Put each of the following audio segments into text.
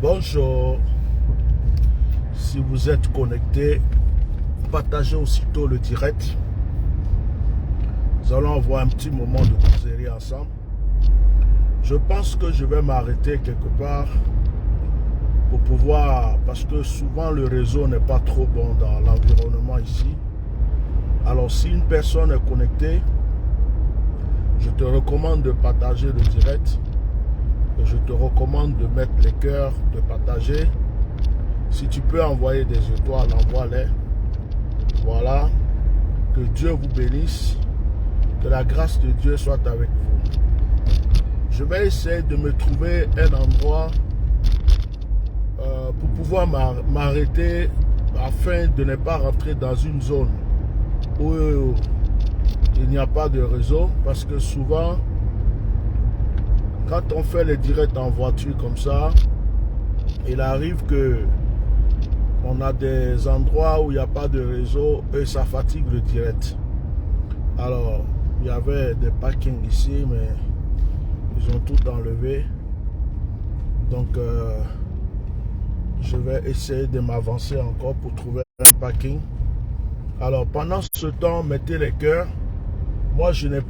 Bonjour, si vous êtes connecté, partagez aussitôt le direct. Nous allons avoir un petit moment de causerie ensemble. Je pense que je vais m'arrêter quelque part pour pouvoir, parce que souvent le réseau n'est pas trop bon dans l'environnement ici. Alors si une personne est connectée, je te recommande de partager le direct. Je te recommande de mettre les cœurs, de partager. Si tu peux envoyer des étoiles, envoie-les. Voilà. Que Dieu vous bénisse. Que la grâce de Dieu soit avec vous. Je vais essayer de me trouver un endroit pour pouvoir m'arrêter afin de ne pas rentrer dans une zone où il n'y a pas de réseau. Parce que souvent, quand on fait les directs en voiture comme ça, il arrive que on a des endroits où il n'y a pas de réseau et ça fatigue le direct. Alors, il y avait des parkings ici, mais ils ont tout enlevé. Donc, je vais essayer de m'avancer encore pour trouver un parking. Alors, pendant ce temps, mettez les cœurs. Moi, je ne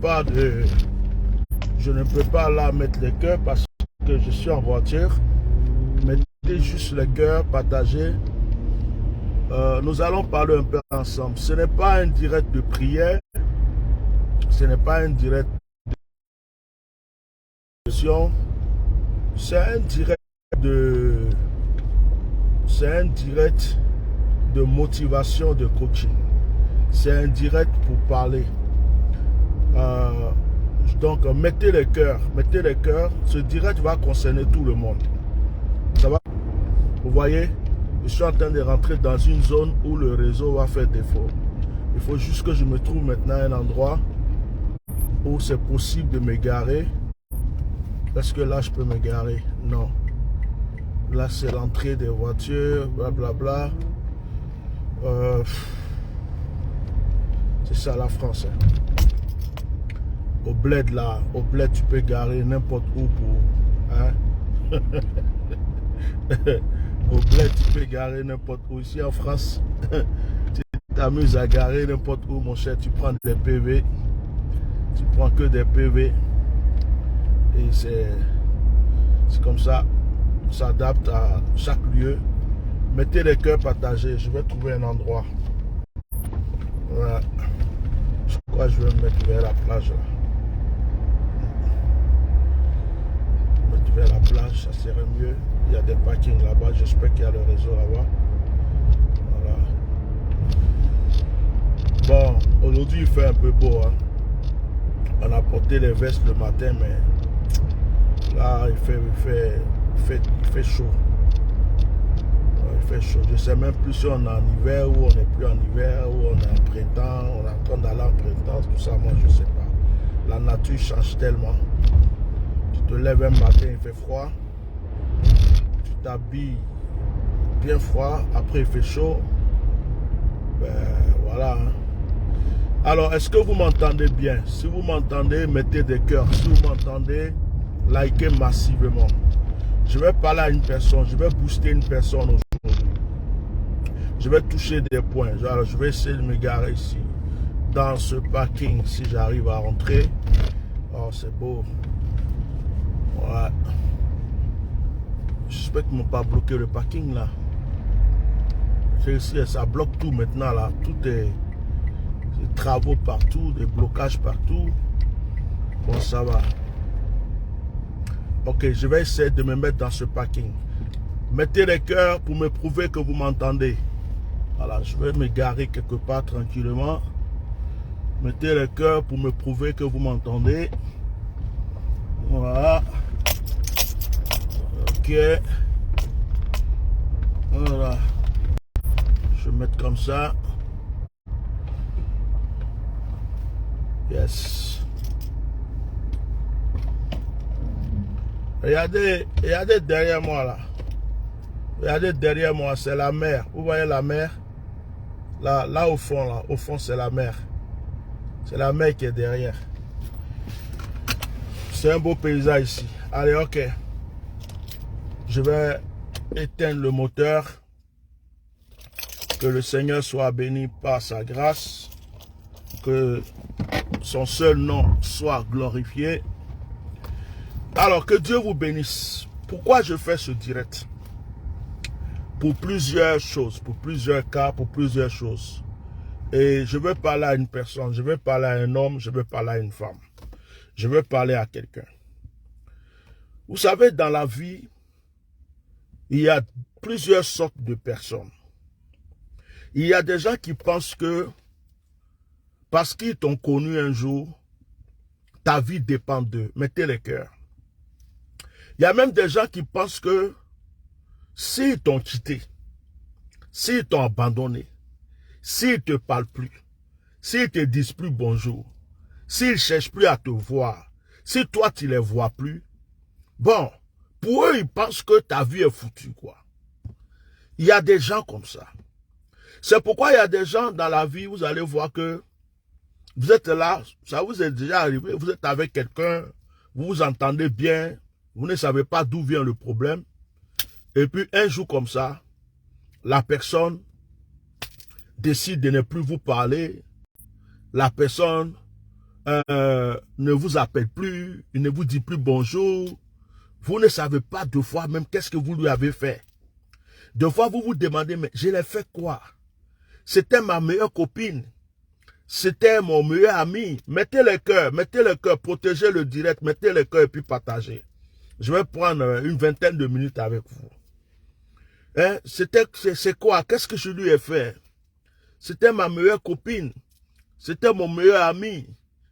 peux pas là mettre les cœurs parce que je suis en voiture. Mettez juste les cœurs, partagez. Nous allons parler un peu ensemble. Ce n'est pas un direct de prière. Ce n'est pas un direct de discussion. C'est un direct de motivation, de coaching. C'est un direct pour parler. Donc, mettez les cœurs. Mettez les cœurs. Ce direct va concerner tout le monde. Ça va? Vous voyez? Je suis en train de rentrer dans une zone où le réseau va faire défaut. Il faut juste que je me trouve maintenant un endroit où c'est possible de me garer. Est-ce que là, je peux me garer? Non. Là, c'est l'entrée des voitures, blablabla. C'est ça la France. Hein. Au bled là, au bled tu peux garer n'importe où pour... Hein? Au bled tu peux garer n'importe où. Ici en France, tu t'amuses à garer n'importe où mon cher, tu prends des PV. Tu prends que des PV. Et c'est comme ça. On s'adapte à chaque lieu. Mettez les cœurs partagés. Je vais trouver un endroit. Voilà. Je crois que je vais me mettre vers la plage. Là. Vers la plage, ça serait mieux. Il y a des parkings là-bas. J'espère qu'il y a le réseau là-bas. Voilà. Bon, aujourd'hui il fait un peu beau. Hein. On a porté les vestes le matin, mais là il fait chaud. Il fait chaud. Je ne sais même plus si on est en hiver ou on n'est plus en hiver ou on est en printemps. On est en train d'aller en printemps. Tout ça, moi je ne sais pas. La nature change tellement. Tu te lèves un matin, il fait froid. Tu t'habilles bien froid. Après, il fait chaud. Ben, voilà. Hein. Alors, est-ce que vous m'entendez bien? Si vous m'entendez, mettez des cœurs. Si vous m'entendez, likez massivement. Je vais parler à une personne. Je vais booster une personne aujourd'hui. Je vais toucher des points. Alors, je vais essayer de me garer ici. Dans ce parking, si j'arrive à rentrer. Oh, c'est beau. Ouais. J'espère qu'ils ne m'ont pas bloqué le parking là. Ça bloque tout maintenant là. Tout est des travaux partout, des blocages partout. Bon, ça va. Ok, je vais essayer de me mettre dans ce parking. Mettez les cœurs pour me prouver que vous m'entendez. Voilà, je vais me garer quelque part tranquillement. Mettez les cœurs pour me prouver que vous m'entendez. Voilà. Ok. Voilà. Je vais mettre comme ça. Yes. Regardez derrière moi là. Regardez derrière moi, c'est la mer. Vous voyez la mer? Là au fond c'est la mer. C'est la mer qui est derrière. C'est un beau paysage ici. Allez, ok. Je vais éteindre le moteur. Que le Seigneur soit béni par sa grâce. Que son seul nom soit glorifié. Alors, que Dieu vous bénisse. Pourquoi je fais ce direct? Pour plusieurs choses, pour plusieurs cas, pour plusieurs choses. Et je veux parler à une personne, je veux parler à un homme, je veux parler à une femme. Je veux parler à quelqu'un. Vous savez, dans la vie, il y a plusieurs sortes de personnes. Il y a des gens qui pensent que parce qu'ils t'ont connu un jour, ta vie dépend d'eux. Mettez les cœurs. Il y a même des gens qui pensent que s'ils t'ont quitté, s'ils t'ont abandonné, s'ils ne te parlent plus, s'ils ne te disent plus bonjour, s'ils ne cherchent plus à te voir, si toi tu ne les vois plus, bon, pour eux, ils pensent que ta vie est foutue, quoi. Il y a des gens comme ça. C'est pourquoi il y a des gens dans la vie, vous allez voir que vous êtes là, ça vous est déjà arrivé, vous êtes avec quelqu'un, vous vous entendez bien, vous ne savez pas d'où vient le problème. Et puis un jour comme ça, la personne décide de ne plus vous parler, la personne ne vous appelle plus, il ne vous dit plus bonjour, vous ne savez pas deux fois même qu'est-ce que vous lui avez fait. Deux fois vous vous demandez, mais je l'ai fait quoi? C'était ma meilleure copine, c'était mon meilleur ami. Mettez le cœur, protégez le direct, mettez le cœur et puis partagez. Je vais prendre une vingtaine de minutes avec vous. Hein? C'est quoi? Qu'est-ce que je lui ai fait? C'était ma meilleure copine. C'était mon meilleur ami.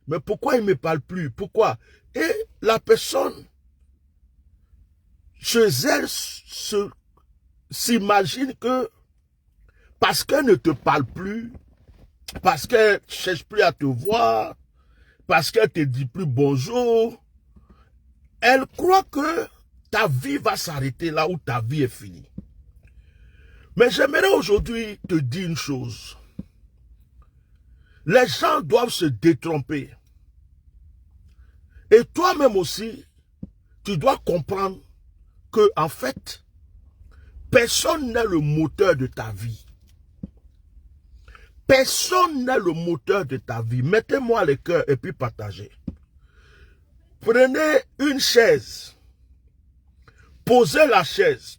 Mais pourquoi il ne me parle plus? Pourquoi? Et la personne, chez elle, s'imagine que parce qu'elle ne te parle plus, parce qu'elle ne cherche plus à te voir, parce qu'elle ne te dit plus bonjour, elle croit que ta vie va s'arrêter là où ta vie est finie. Mais j'aimerais aujourd'hui te dire une chose. Les gens doivent se détromper. Et toi-même aussi, tu dois comprendre que, en fait, personne n'est le moteur de ta vie. Personne n'est le moteur de ta vie. Mettez-moi le cœur et puis partagez. Prenez une chaise. Posez la chaise.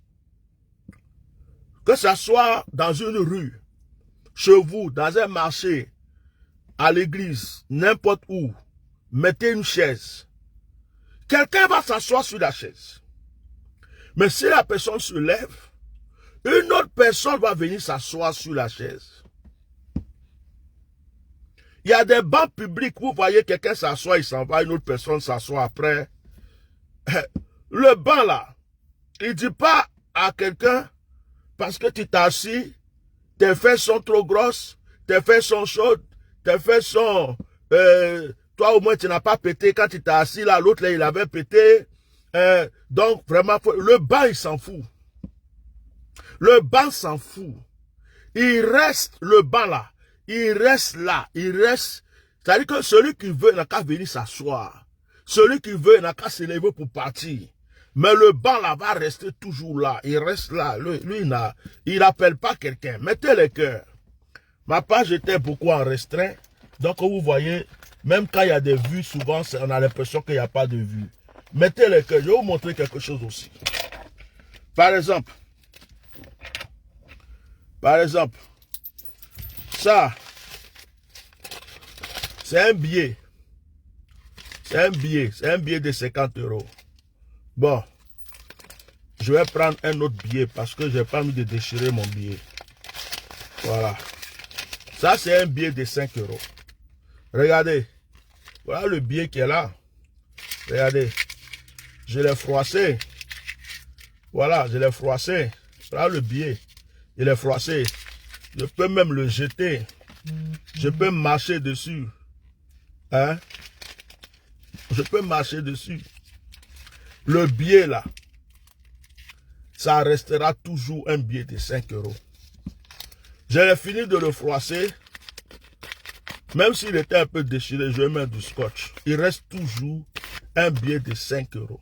Que ce soit dans une rue, chez vous, dans un marché, à l'église, n'importe où. Mettez une chaise. Quelqu'un va s'asseoir sur la chaise. Mais si la personne se lève, une autre personne va venir s'asseoir sur la chaise. Il y a des bancs publics, vous voyez quelqu'un s'assoit, il s'en va, une autre personne s'assoit après. Le banc là, il ne dit pas à quelqu'un, parce que tu t'es assis, tes fesses sont trop grosses, tes fesses sont chaudes, tes fesses sont... toi au moins tu n'as pas pété quand tu t'es assis là, l'autre là il avait pété. Donc vraiment, le banc il s'en fout. Le banc s'en fout. Il reste le banc là. Il reste là. Il reste. C'est-à-dire que celui qui veut n'a qu'à venir s'asseoir. Celui qui veut n'a qu'à se lever pour partir. Mais le banc là va rester toujours là. Il reste là. Lui il n'appelle pas quelqu'un. Mettez le cœur. Ma page était beaucoup en restreint. Donc vous voyez, même quand il y a des vues, souvent on a l'impression qu'il n'y a pas de vues. Mettez le cœur. Je vais vous montrer quelque chose aussi. Par exemple, ça, c'est un billet. C'est un billet de 50 €. Bon, je vais prendre un autre billet parce que je n'ai pas envie de déchirer mon billet. Voilà. Ça, c'est un billet de 5 €. Regardez. Voilà le billet qui est là. Regardez. Je l'ai froissé. Voilà, je l'ai froissé. Voilà le billet. Je l'ai froissé. Je peux même le jeter. Je peux marcher dessus. Hein? Je peux marcher dessus. Le billet là, ça restera toujours un billet de 5 €. J'ai fini de le froisser. Même s'il était un peu déchiré, je vais mettre du scotch. Il reste toujours un billet de 5 €.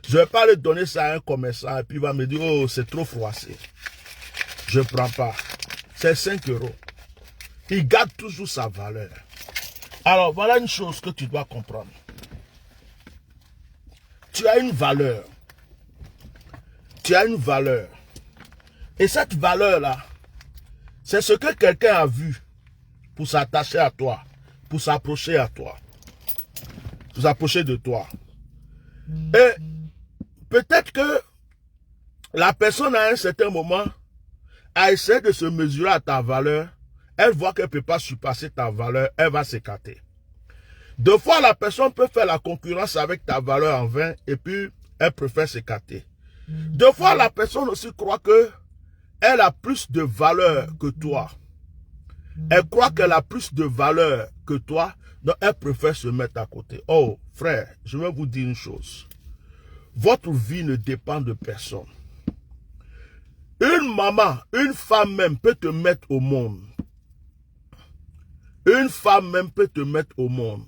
Je ne vais pas le donner ça à un commerçant et puis il va me dire, oh, c'est trop froissé. Je ne prends pas. C'est 5 €. Il garde toujours sa valeur. Alors, voilà une chose que tu dois comprendre. Tu as une valeur. Tu as une valeur. Et cette valeur-là, c'est ce que quelqu'un a vu pour s'attacher à toi, pour s'approcher à toi, pour s'approcher de toi. Et peut-être que la personne à un certain moment a essayé de se mesurer à ta valeur. Elle voit qu'elle ne peut pas surpasser ta valeur, elle va s'écarter. Deux fois, la personne peut faire la concurrence avec ta valeur en vain et puis elle préfère s'écarter. Deux fois, la personne aussi croit que elle a plus de valeur que toi. Elle croit qu'elle a plus de valeur que toi, donc elle préfère se mettre à côté. Oh, frère, je vais vous dire une chose. Votre vie ne dépend de personne. Une maman, une femme même peut te mettre au monde. Une femme même peut te mettre au monde.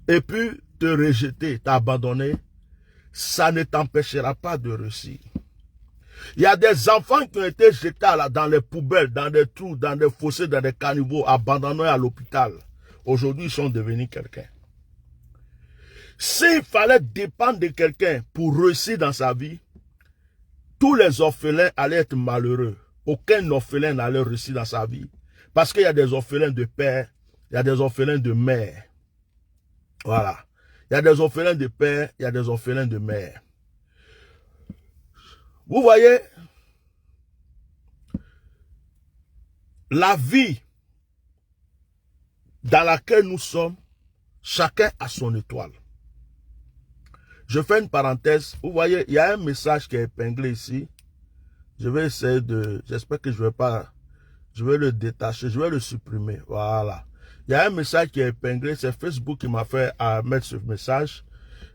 Et puis te rejeter, t'abandonner. Ça ne t'empêchera pas de réussir. Il y a des enfants qui ont été jetés dans les poubelles, dans des trous, dans des fossés, dans des caniveaux, abandonnés à l'hôpital. Aujourd'hui, ils sont devenus quelqu'un. S'il fallait dépendre de quelqu'un pour réussir dans sa vie, tous les orphelins allaient être malheureux. Aucun orphelin n'allait réussir dans sa vie. Parce qu'il y a des orphelins de père, il y a des orphelins de mère. Voilà. Il y a des orphelins de père, il y a des orphelins de mère. Vous voyez, la vie dans laquelle nous sommes, chacun a son étoile. Je fais une parenthèse. Vous voyez, il y a un message qui est épinglé ici. Je vais essayer de... J'espère que je vais le détacher, je vais le supprimer. Voilà. Il y a un message qui est épinglé. C'est Facebook qui m'a fait mettre ce message.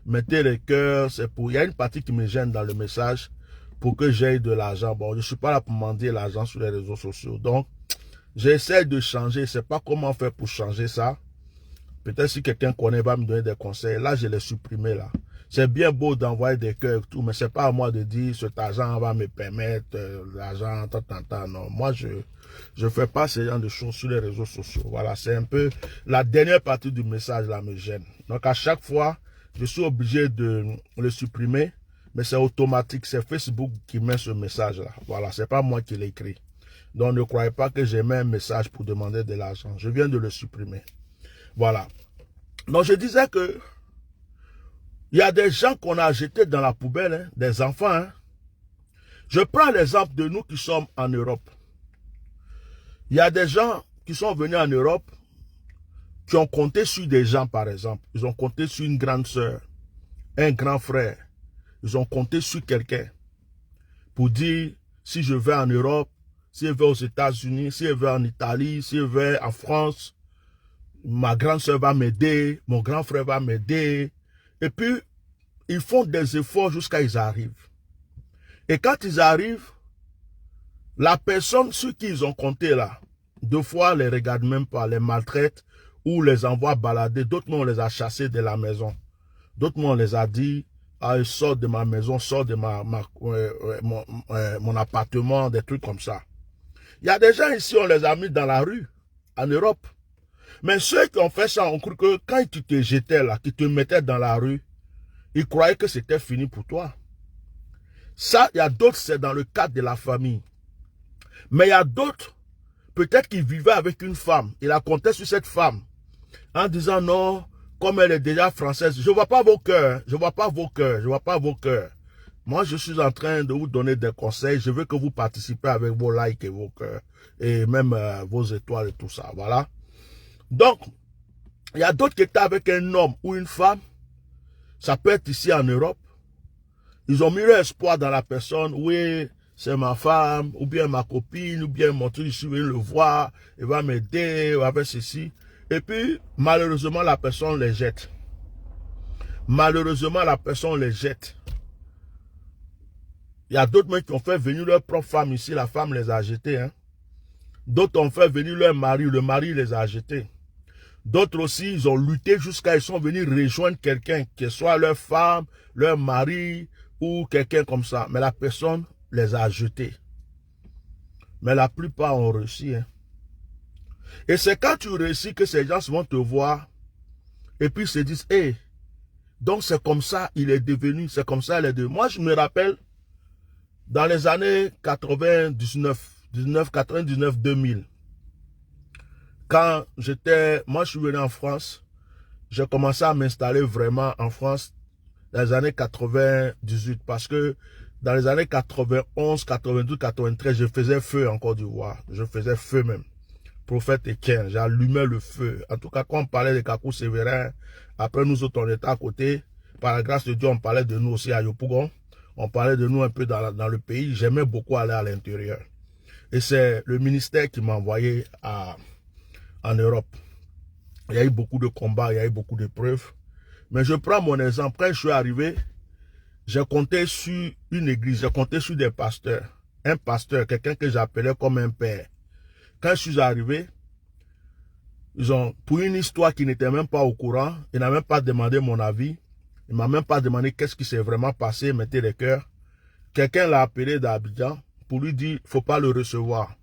Mettez les cœurs. C'est pour... Il y a une partie qui me gêne dans le message pour que j'aie de l'argent. Bon, je ne suis pas là pour mendier l'argent sur les réseaux sociaux. Donc, j'essaie de changer. Je ne sais pas comment faire pour changer ça. Peut-être si quelqu'un connaît, va me donner des conseils. Là, je l'ai supprimé là. C'est bien beau d'envoyer des cœurs et tout, mais c'est pas à moi de dire cet argent va me permettre l'argent, non. Moi, je fais pas ce genre de choses sur les réseaux sociaux. Voilà, c'est un peu la dernière partie du message là me gêne. Donc à chaque fois, je suis obligé de le supprimer, mais c'est automatique. C'est Facebook qui met ce message là. Voilà, c'est pas moi qui l'ai écrit. Donc ne croyez pas que j'ai mis un message pour demander de l'argent. Je viens de le supprimer. Voilà. Donc je disais que il y a des gens qu'on a jetés dans la poubelle, hein, des enfants. Hein. Je prends l'exemple de nous qui sommes en Europe. Il y a des gens qui sont venus en Europe, qui ont compté sur des gens, par exemple. Ils ont compté sur une grande sœur, un grand frère. Ils ont compté sur quelqu'un pour dire, si je vais en Europe, si je vais aux États-Unis, si je vais en Italie, si je vais en France, ma grande sœur va m'aider, mon grand frère va m'aider. Et puis, ils font des efforts jusqu'à ils arrivent. Et quand ils arrivent, la personne sur qui ils ont compté là, deux fois, les regarde même pas, les maltraite ou les envoie balader. D'autres, on les a chassés de la maison. D'autres, on les a dit, ah, sors de ma maison, sors de mon appartement, des trucs comme ça. Il y a des gens ici, on les a mis dans la rue, en Europe. Mais ceux qui ont fait ça, on cru que quand tu te jetais là, qu'ils te mettaient dans la rue, ils croyaient que c'était fini pour toi. Ça, il y a d'autres, c'est dans le cadre de la famille. Mais il y a d'autres, peut-être qu'ils vivaient avec une femme. Il a compté sur cette femme en disant non, comme elle est déjà française, je ne vois pas vos cœurs, je ne vois pas vos cœurs, je ne vois pas vos cœurs. Moi, je suis en train de vous donner des conseils. Je veux que vous participez avec vos likes et vos cœurs. Et même vos étoiles et tout ça. Voilà. Donc, il y a d'autres qui étaient avec un homme ou une femme. Ça peut être ici en Europe. Ils ont mis leur espoir dans la personne. Oui, c'est ma femme, ou bien ma copine, ou bien mon truc, je vais le voir, il va m'aider, avec ceci. Et puis, malheureusement, la personne les jette. Malheureusement, la personne les jette. Il y a d'autres mecs qui ont fait venir leur propre femme ici, la femme les a jetés. Hein. D'autres ont fait venir leur mari, le mari les a jetés. D'autres aussi, ils ont lutté jusqu'à ils sont venus rejoindre quelqu'un, que ce soit leur femme, leur mari ou quelqu'un comme ça. Mais la personne les a jetés. Mais la plupart ont réussi. Hein. Et c'est quand tu réussis que ces gens vont te voir et puis se disent, hey, donc c'est comme ça il est devenu, c'est comme ça il est devenu. Moi, je me rappelle, dans les années 99, 2000, quand moi je suis venu en France, j'ai commencé à m'installer vraiment en France dans les années 98 parce que dans les années 91, 92, 93, je faisais feu en Côte d'Ivoire. Je faisais feu même. Prophète Etienne, j'allumais le feu. En tout cas, quand on parlait de Kakou Sévérin, après nous autres, on était à côté. Par la grâce de Dieu, on parlait de nous aussi à Yopougon. On parlait de nous un peu dans le pays. J'aimais beaucoup aller à l'intérieur. Et c'est le ministère qui m'a envoyé en Europe. Il y a eu beaucoup de combats, il y a eu beaucoup d'épreuves. Mais je prends mon exemple. Quand je suis arrivé, j'ai compté sur une église, j'ai compté sur des pasteurs. Un pasteur, quelqu'un que j'appelais comme un père. Quand je suis arrivé, pour une histoire qui n'était même pas au courant, il n'a même pas demandé mon avis, il m'a même pas demandé qu'est-ce qui s'est vraiment passé, mettez les cœurs. Quelqu'un l'a appelé d'Abidjan pour lui dire, faut pas le recevoir.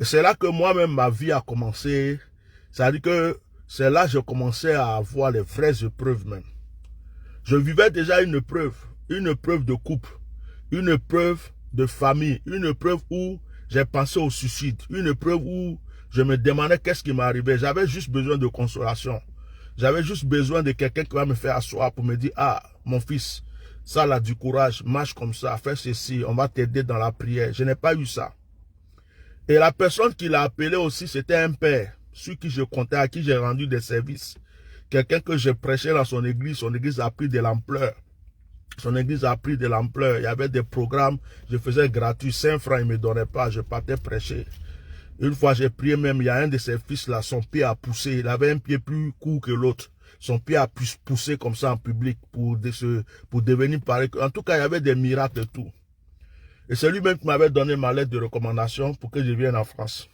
Et c'est là que moi-même, ma vie a commencé. C'est-à-dire que c'est là que je commençais à avoir les vraies épreuves même. Je vivais déjà une épreuve de couple, une épreuve de famille, une épreuve où j'ai pensé au suicide, une épreuve où je me demandais qu'est-ce qui m'arrivait. J'avais juste besoin de consolation. J'avais juste besoin de quelqu'un qui va me faire asseoir pour me dire, ah, mon fils, ça là, du courage, marche comme ça, fais ceci, on va t'aider dans la prière. Je n'ai pas eu ça. Et la personne qui l'a appelé aussi, c'était un père, sur qui je comptais, à qui j'ai rendu des services. Quelqu'un que je prêchais dans son église a pris de l'ampleur. Son église a pris de l'ampleur. Il y avait des programmes, je faisais gratuit, 5 francs, il ne me donnait pas, je partais prêcher. Une fois, j'ai prié même, il y a un de ses fils là, son pied a poussé, il avait un pied plus court que l'autre. Son pied a pu pousser comme ça en public pour devenir pareil. En tout cas, il y avait des miracles et tout. Et c'est lui-même qui m'avait donné ma lettre de recommandation pour que je vienne en France.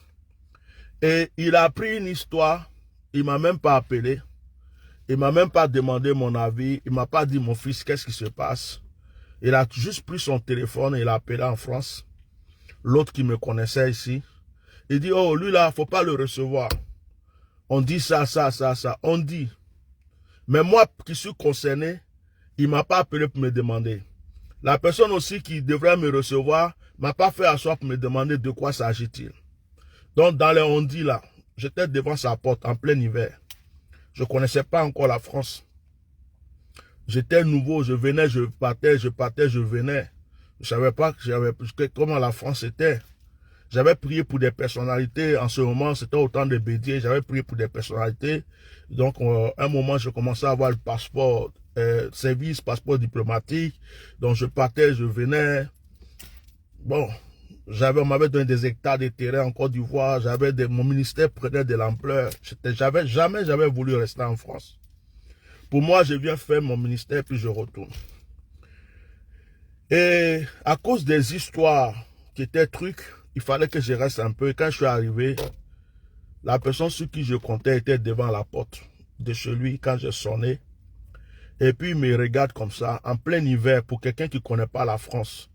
Et il a appris une histoire, il ne m'a même pas appelé. Il ne m'a même pas demandé mon avis. Il ne m'a pas dit, mon fils, qu'est-ce qui se passe? Il a juste pris son téléphone et il a appelé en France. L'autre qui me connaissait ici. Il dit, oh, lui là, il ne faut pas le recevoir. On dit ça. On dit. Mais moi qui suis concerné, il ne m'a pas appelé pour me demander. La personne aussi qui devrait me recevoir ne m'a pas fait asseoir pour me demander de quoi s'agit-il. Donc, dans les on dit là, j'étais devant sa porte en plein hiver. Je ne connaissais pas encore la France. J'étais nouveau, je venais, je partais, je venais. Je ne savais pas comment la France était. J'avais prié pour des personnalités. En ce moment, c'était au temps de Bédier. J'avais prié pour des personnalités. Donc, un moment, je commençais à avoir le passeport, service, passeport diplomatique. Donc, je partais, je venais. Bon, on m'avait donné des hectares de terrain en Côte d'Ivoire. Mon ministère prenait de l'ampleur. Jamais j'avais voulu rester en France. Pour moi, je viens faire mon ministère puis je retourne. Et à cause des histoires qui étaient trucs, il fallait que je reste un peu. Et quand je suis arrivé, la personne sur qui je comptais était devant la porte de chez lui quand j'ai sonné. Et puis il me regarde comme ça, en plein hiver, pour quelqu'un qui ne connaît pas la France,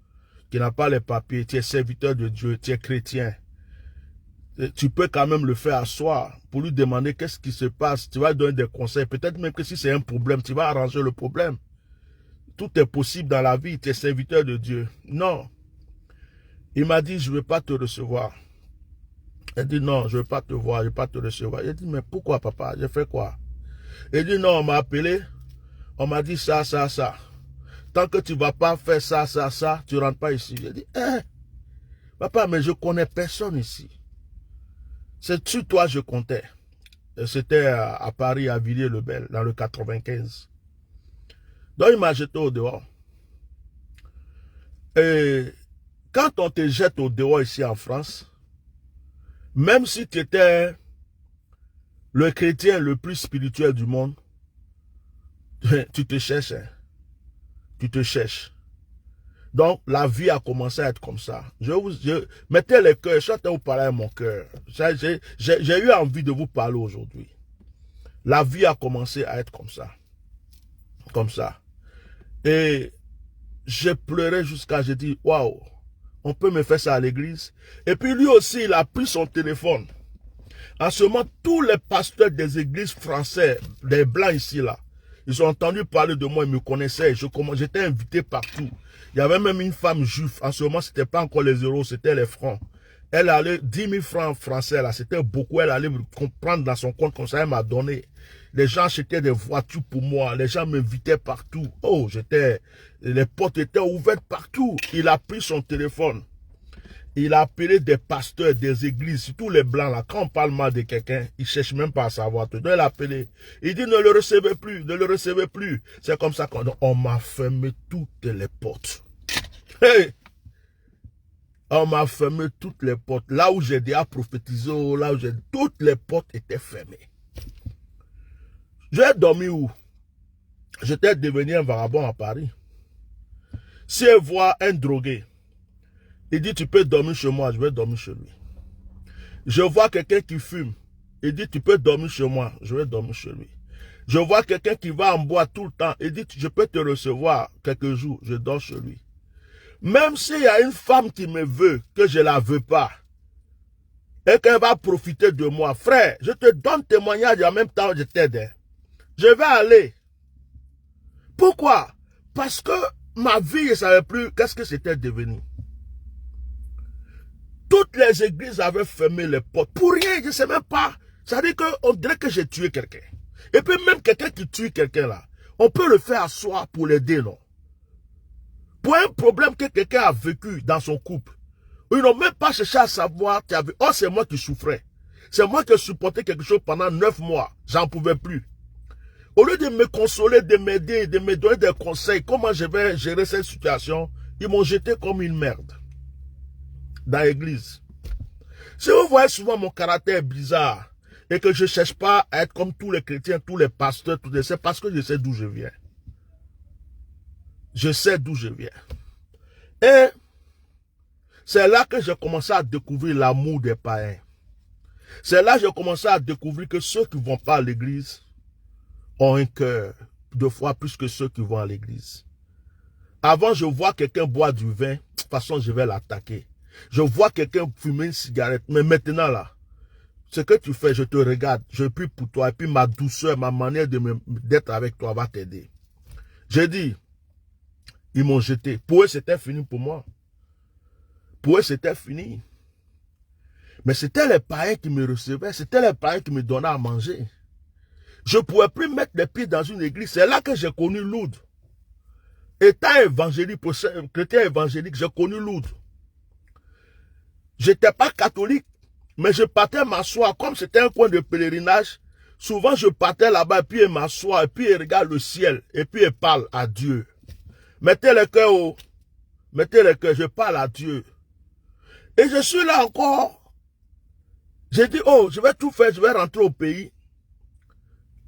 qui n'a pas les papiers, tu es serviteur de Dieu, tu es chrétien. Tu peux quand même le faire asseoir pour lui demander qu'est-ce qui se passe. Tu vas lui donner des conseils. Peut-être même que si c'est un problème, tu vas arranger le problème. Tout est possible dans la vie, tu es serviteur de Dieu. Non. Il m'a dit, je ne veux pas te recevoir. Il dit, non, je ne veux pas te voir, je ne veux pas te recevoir. Il dit, mais pourquoi papa? J'ai fait quoi? Il dit, non, on m'a appelé, on m'a dit ça. Tant que tu ne vas pas faire ça, tu ne rentres pas ici. J'ai dit, papa, mais je ne connais personne ici. C'est sur toi je comptais. C'était à Paris, à Villiers-le-Bel, dans le 95. Donc il m'a jeté au dehors. Et quand on te jette au dehors ici en France, même si tu étais le chrétien le plus spirituel du monde, tu te cherches. Tu te cherches. Donc, la vie a commencé à être comme ça. Mettez les cœurs, chacun vous parler à mon cœur. J'ai eu envie de vous parler aujourd'hui. La vie a commencé à être comme ça. Comme ça. Et j'ai pleuré jusqu'à, j'ai dit, waouh, on peut me faire ça à l'église. Et puis lui aussi, il a pris son téléphone. En ce moment, tous les pasteurs des églises françaises, des blancs ici, là, ils ont entendu parler de moi, ils me connaissaient. J'étais invité partout. Il y avait même une femme juive. En ce moment, ce n'était pas encore les euros, c'était les francs. Elle allait 10 000 francs français, là, c'était beaucoup. Elle allait me comprendre dans son compte comme ça, elle m'a donné. Les gens achetaient des voitures pour moi. Les gens m'invitaient partout. Oh, les portes étaient ouvertes partout. Il a pris son téléphone. Il a appelé des pasteurs des églises, surtout les blancs là. Quand on parle mal de quelqu'un, ils ne cherchent même pas à savoir. Donc il a appelé. Il dit ne le recevez plus, ne le recevez plus. C'est comme ça qu'on m'a fermé toutes les portes. Hey! On m'a fermé toutes les portes. Là où j'ai déjà prophétisé, toutes les portes étaient fermées. J'ai dormi où? J'étais devenu un vagabond à Paris. Si elle voit un drogué, il dit tu peux dormir chez moi, je vais dormir chez lui. Je vois quelqu'un qui fume, il dit tu peux dormir chez moi, je vais dormir chez lui. Je vois quelqu'un qui va en boire tout le temps, il dit je peux te recevoir quelques jours, je dors chez lui. Même s'il y a une femme qui me veut, que je ne la veux pas, et qu'elle va profiter de moi, frère, je te donne témoignage et en même temps je t'aide. Je vais aller. Pourquoi? Parce que ma vie, je ne savais plus qu'est-ce que c'était devenu. Toutes les églises avaient fermé les portes. Pour rien, je ne sais même pas. Ça veut dire qu'on dirait que j'ai tué quelqu'un. Et puis même quelqu'un qui tue quelqu'un là, on peut le faire asseoir pour l'aider, non? Pour un problème que quelqu'un a vécu dans son couple, ils n'ont même pas cherché à savoir qu'il y avait... Oh, c'est moi qui souffrais. C'est moi qui supportais quelque chose pendant 9 mois. J'en pouvais plus. Au lieu de me consoler, de m'aider, de me donner des conseils, comment je vais gérer cette situation, ils m'ont jeté comme une merde dans l'église. Si vous voyez souvent mon caractère bizarre et que je ne cherche pas à être comme tous les chrétiens, tous les pasteurs, c'est parce que je sais d'où je viens. Je sais d'où je viens. Et c'est là que j'ai commencé à découvrir l'amour des païens. C'est là que j'ai commencé à découvrir que ceux qui ne vont pas à l'église ont un cœur 2 fois plus que ceux qui vont à l'église. Avant, je vois quelqu'un boire du vin, de toute façon, je vais l'attaquer. Je vois quelqu'un fumer une cigarette, mais maintenant là, ce que tu fais, je te regarde, je prie pour toi, et puis ma douceur, ma manière d'être avec toi va t'aider. J'ai dit, ils m'ont jeté. Pour eux, c'était fini pour moi. Pour eux, c'était fini. Mais c'était les païens qui me recevaient, c'était les païens qui me donnaient à manger. Je ne pouvais plus mettre les pieds dans une église. C'est là que j'ai connu Lourdes. Étant évangélique, chrétien évangélique, j'ai connu Lourdes. Je n'étais pas catholique, mais je partais m'asseoir. Comme c'était un coin de pèlerinage, souvent je partais là-bas, et puis je m'assois, et puis je regarde le ciel, et puis je parle à Dieu. Mettez le cœur haut. Mettez le cœur, je parle à Dieu. Et je suis là encore. J'ai dit, oh, je vais tout faire, je vais rentrer au pays.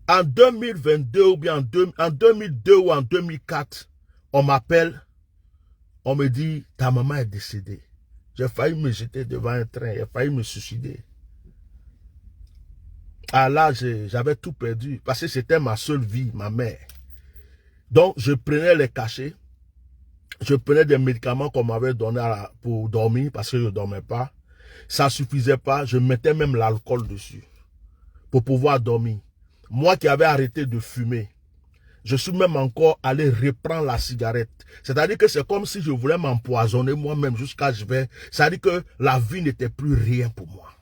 En 2022 ou bien en 2002 ou en 2004, on m'appelle, on me dit, ta maman est décédée. J'ai failli me jeter devant un train, j'ai failli me suicider. Ah là, j'avais tout perdu, parce que c'était ma seule vie, ma mère. Donc, je prenais les cachets, je prenais des médicaments qu'on m'avait donnés pour dormir, parce que je ne dormais pas. Ça ne suffisait pas, je mettais même l'alcool dessus, pour pouvoir dormir. Moi qui avais arrêté de fumer, je suis même encore allé reprendre la cigarette. C'est-à-dire que c'est comme si je voulais m'empoisonner moi-même jusqu'à ce que je vais... C'est-à-dire que la vie n'était plus rien pour moi.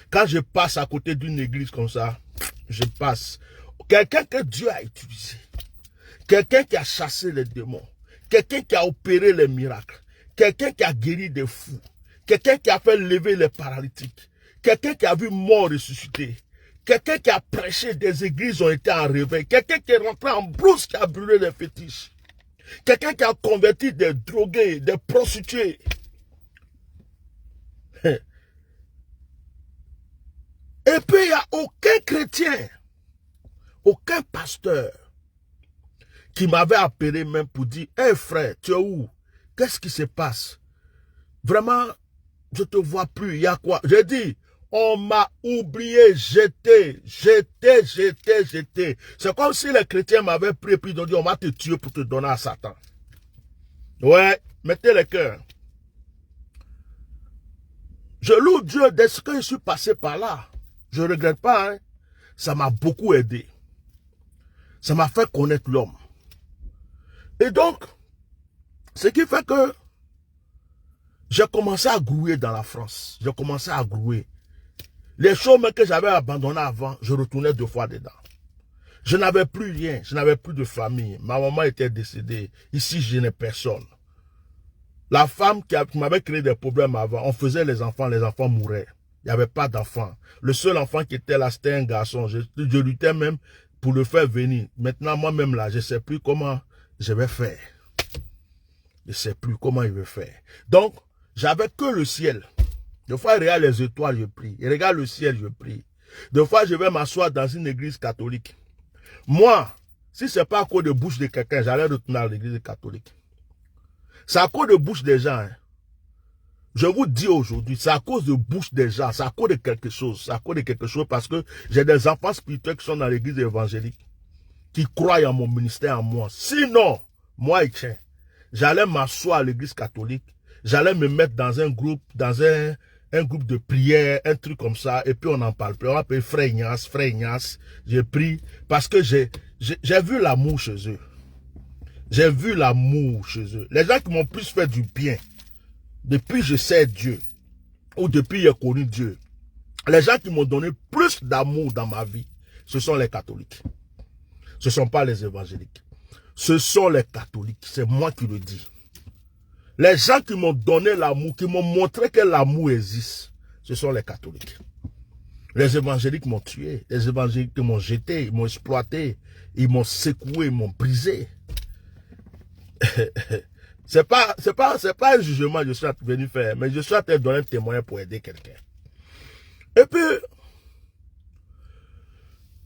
Quand je passe à côté d'une église comme ça, je passe. Quelqu'un que Dieu a utilisé. Quelqu'un qui a chassé les démons. Quelqu'un qui a opéré les miracles. Quelqu'un qui a guéri des fous. Quelqu'un qui a fait lever les paralytiques. Quelqu'un qui a vu mort ressusciter. Quelqu'un qui a prêché, des églises ont été en réveil. Quelqu'un qui est rentré en brousse, qui a brûlé les fétiches. Quelqu'un qui a converti des drogués, des prostituées. Et puis il n'y a aucun chrétien, aucun pasteur qui m'avait appelé même pour dire, hé frère, tu es où? Qu'est-ce qui se passe? Vraiment, je te vois plus, il y a quoi? J'ai dit, on m'a oublié, j'étais. C'est comme si les chrétiens m'avaient pris et puis ils ont dit, on va te tuer pour te donner à Satan. Ouais, mettez le cœur. Je loue Dieu dès que je suis passé par là. Je ne regrette pas, hein. Ça m'a beaucoup aidé. Ça m'a fait connaître l'homme. Et donc, ce qui fait que j'ai commencé à grouiller dans la France. J'ai commencé à grouiller. Les choses que j'avais abandonnées avant, je retournais 2 fois dedans. Je n'avais plus rien. Je n'avais plus de famille. Ma maman était décédée. Ici, je n'ai personne. La femme qui m'avait créé des problèmes avant, on faisait les enfants mouraient. Il n'y avait pas d'enfants. Le seul enfant qui était là, c'était un garçon. Je luttais même pour le faire venir. Maintenant, moi-même là, je ne sais plus comment je vais faire. Je ne sais plus comment il veut faire. Donc, j'avais que le ciel. Des fois, je regarde les étoiles, je prie. Je regarde le ciel, je prie. Des fois, je vais m'asseoir dans une église catholique. Moi, si ce n'est pas à cause de bouche de quelqu'un, j'allais retourner à l'église catholique. C'est à cause de bouche des gens. Hein. Je vous dis aujourd'hui, c'est à cause de bouche des gens, c'est à cause de quelque chose. C'est à cause de quelque chose parce que j'ai des enfants spirituels qui sont dans l'église évangélique, qui croient en mon ministère, en moi. Sinon, moi, Etienne, j'allais m'asseoir à l'église catholique, j'allais me mettre dans un groupe, un groupe de prière, un truc comme ça, et puis on n'en parle plus. On appelle Frère Ignace, j'ai pris, parce que j'ai vu l'amour chez eux. J'ai vu l'amour chez eux. Les gens qui m'ont plus fait du bien, depuis je sais Dieu, ou depuis j'ai connu Dieu, les gens qui m'ont donné plus d'amour dans ma vie, ce sont les catholiques. Ce ne sont pas les évangéliques. Ce sont les catholiques. C'est moi qui le dis. Les gens qui m'ont donné l'amour, qui m'ont montré que l'amour existe, ce sont les catholiques. Les évangéliques m'ont tué. Les évangéliques m'ont jeté, ils m'ont exploité, ils m'ont secoué, ils m'ont brisé. C'est pas un jugement que je suis venu faire, mais je suis en train de donner un témoin pour aider quelqu'un. Et puis,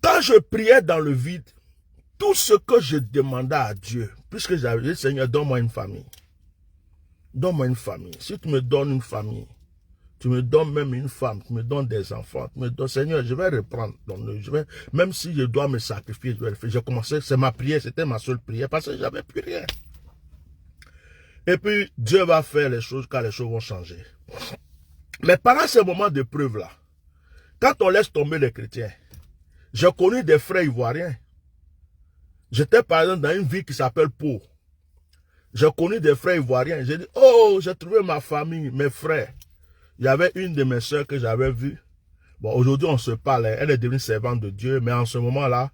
quand je priais dans le vide, tout ce que je demandais à Dieu, puisque j'avais dit, Seigneur, donne-moi une famille. Donne-moi une famille. Si tu me donnes une famille, tu me donnes même une femme, tu me donnes des enfants, tu me donnes, Seigneur, je vais reprendre. Même si je dois me sacrifier, je vais le faire. J'ai commencé, c'est ma prière, c'était ma seule prière, parce que je n'avais plus rien. Et puis, Dieu va faire les choses quand les choses vont changer. Mais pendant ces moments de preuve-là, quand on laisse tomber les chrétiens, j'ai connu des frères ivoiriens. J'étais par exemple dans une ville qui s'appelle Pau. J'ai connu des frères ivoiriens. J'ai dit, oh, j'ai trouvé ma famille, mes frères. Il y avait une de mes soeurs que j'avais vue. Bon, aujourd'hui, on se parle. Elle est devenue servante de Dieu. Mais en ce moment-là,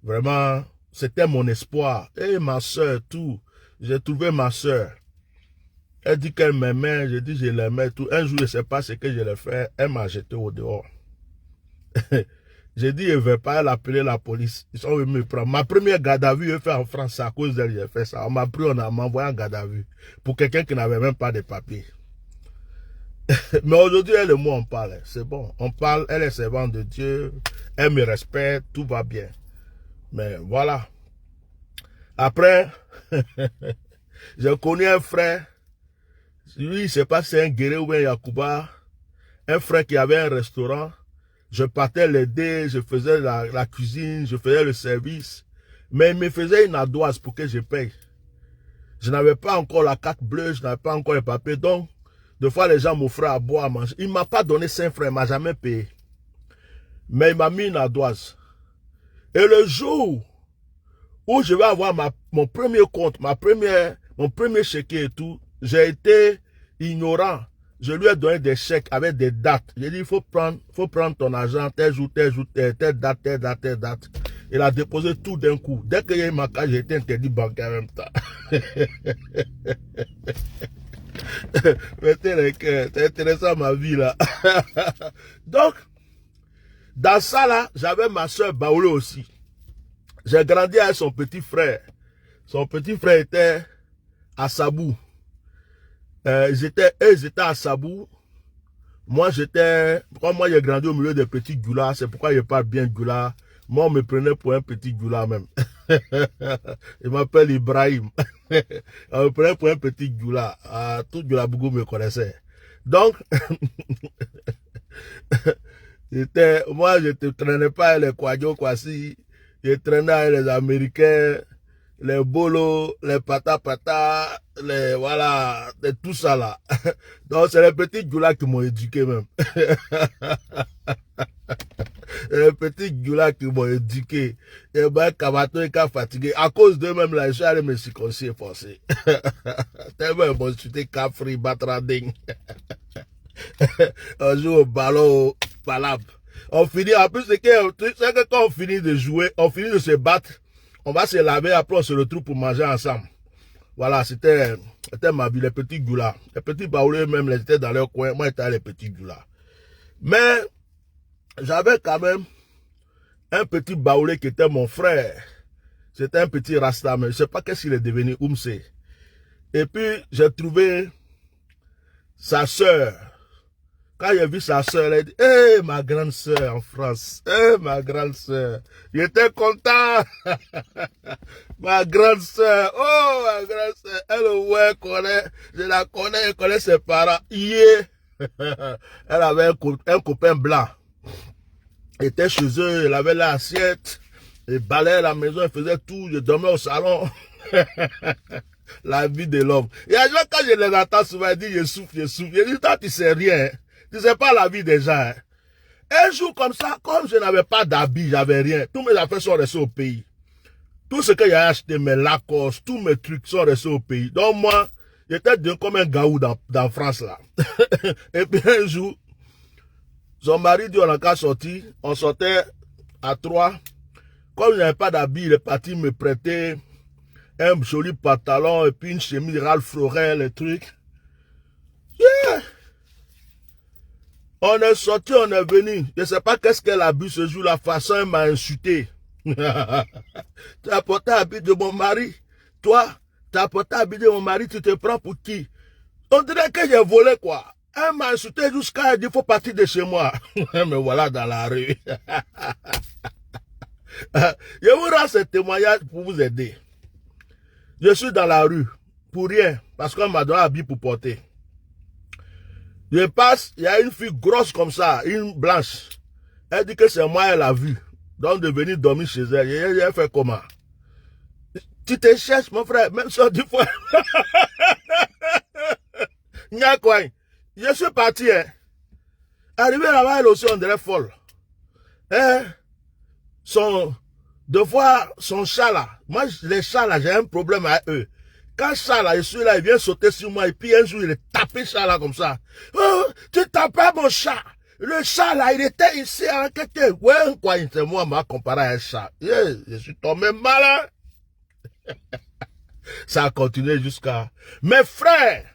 vraiment, c'était mon espoir. Et ma soeur, tout. J'ai trouvé ma soeur. Elle dit qu'elle m'aimait. J'ai dit, je l'aimais, tout. Un jour, je ne sais pas ce que je l'ai fait. Elle m'a jeté au dehors. J'ai dit, je ne vais pas appeler la police. Ils sont venus me prendre. Ma première garde à vue, je fait en France, c'est à cause d'elle, j'ai fait ça. On m'a pris, on m'a envoyé en garde à vue. Pour quelqu'un qui n'avait même pas de papier. Mais aujourd'hui, elle et moi, on parle. C'est bon. On parle, elle est servante de Dieu. Elle me respecte, tout va bien. Mais voilà. Après, j'ai connu un frère. Lui, je ne sais pas si c'est un Guéré ou un Yacouba. Un frère qui avait un restaurant. Je partais l'aider, je faisais la cuisine, je faisais le service. Mais il me faisait une ardoise pour que je paye. Je n'avais pas encore la carte bleue, je n'avais pas encore les papiers. Donc, des fois, les gens m'offraient à boire, à manger. Il ne m'a pas donné 5 francs, il ne m'a jamais payé. Mais il m'a mis une ardoise. Et le jour où je vais avoir mon premier compte, mon premier chèque et tout, j'ai été ignorant. Je lui ai donné des chèques avec des dates. J'ai dit, il faut prendre ton argent, tel jour, telle date, telle date, telle date. Il a déposé tout d'un coup. Dès qu'il y a eu ma carte, j'ai été interdit bancaire en même temps. Mettez les cœurs, c'est intéressant ma vie là. Donc, dans ça là, j'avais ma soeur Baoulé aussi. J'ai grandi avec son petit frère. Son petit frère était à Sabou. Ils étaient à Sabou. Moi, comme moi, j'ai grandi au milieu des petits goulas. C'est pourquoi je parle bien goula. Moi, on me prenait pour un petit goula même. Il m'appelle Ibrahim. On me prenait pour un petit Djoula. Tout Djoulabougou me connaissait. Donc, moi, je ne traînais pas avec les Kwadjo Kwasi. Je traînais avec les Américains, les Bolo, les Pata, les, voilà, tout ça là. Donc, c'est les petits Djoula qui m'ont éduqué même. Les petits Djoula qui m'ont éduqué. Et ben, Kamato est fatigué. À cause d'eux-mêmes, là, je suis allé me circoncire forcé. Tellement bon, c'était Cafri, Batrading. On joue au ballon, au palabre. On finit, en plus, c'est que quand on finit de jouer, on finit de se battre, on va se laver, après on se retrouve pour manger ensemble. Voilà, c'était ma vie, les petits Djoula. Les petits baoulés même, ils étaient dans leur coin, moi j'étais les petits Djoula. Mais, j'avais quand même un petit baoulé qui était mon frère. C'était un petit Rasta, mais je ne sais pas qu'est-ce qu'il est devenu, Oumse. Et puis, j'ai trouvé sa sœur. Quand j'ai vu sa sœur, elle a dit, hé, ma grande sœur en France, hé, ma grande sœur. J'étais content. Ma grande sœur, oh, ma grande sœur, elle, ouais, connaît, je la connais, elle connaît ses parents. Yeah. Elle avait un copain blanc. Elle était chez eux, elle avait l'assiette, elle balayait la maison, elle faisait tout, je dormais au salon. La vie de l'homme. Et à chaque fois, quand je les entends souvent, elle dit, je souffre. Je dis, toi, tu sais rien, hein. Tu sais pas la vie des gens, hein. Un jour comme ça, comme je n'avais pas d'habits, j'avais rien. Tous mes affaires sont restés au pays. Tout ce que j'ai acheté, mes Lacoste, tous mes trucs sont restés au pays. Donc moi, j'étais comme un gaou dans France, là. Et puis un jour, son mari dit, on a qu'à sortir. On sortait à 3. Comme je n'avais pas d'habits, il est parti me prêter un joli pantalon et puis une chemise Ralph Lauren, les trucs. Yeah! On est sorti, on est venu. Je ne sais pas qu'est-ce qu'elle a bu ce jour, la façon elle m'a insulté. Tu as apporté l'habit de mon mari. Toi, tu as apporté l'habit de mon mari, tu te prends pour qui? On dirait que j'ai volé quoi. Elle m'a insulté jusqu'à dire, il faut partir de chez moi. Me voilà dans la rue. Je vous rends ce témoignage pour vous aider. Je suis dans la rue, pour rien, parce qu'on m'a donné un habit pour porter. Je passe, il y a une fille grosse comme ça, une blanche. Elle dit que c'est moi, elle a vu. Donc de venir dormir chez elle. Elle fait comment? Tu te cherches, mon frère, même sur du fois. Je suis parti, hein. Arrivé là-bas, elle aussi, on dirait folle. Hein? De voir son chat là. Moi, les chats là, j'ai un problème avec eux. Quand chat là, je suis là, il vient sauter sur moi, et puis un jour, il est tapé chat là comme ça. Oh, tu tapes pas mon chat. Le chat là, il était ici, hein, quelqu'un. Ouais, quoi, c'est moi, m'a comparé à un chat. Yeah, je suis tombé malin. Ça a continué jusqu'à... Mes frères,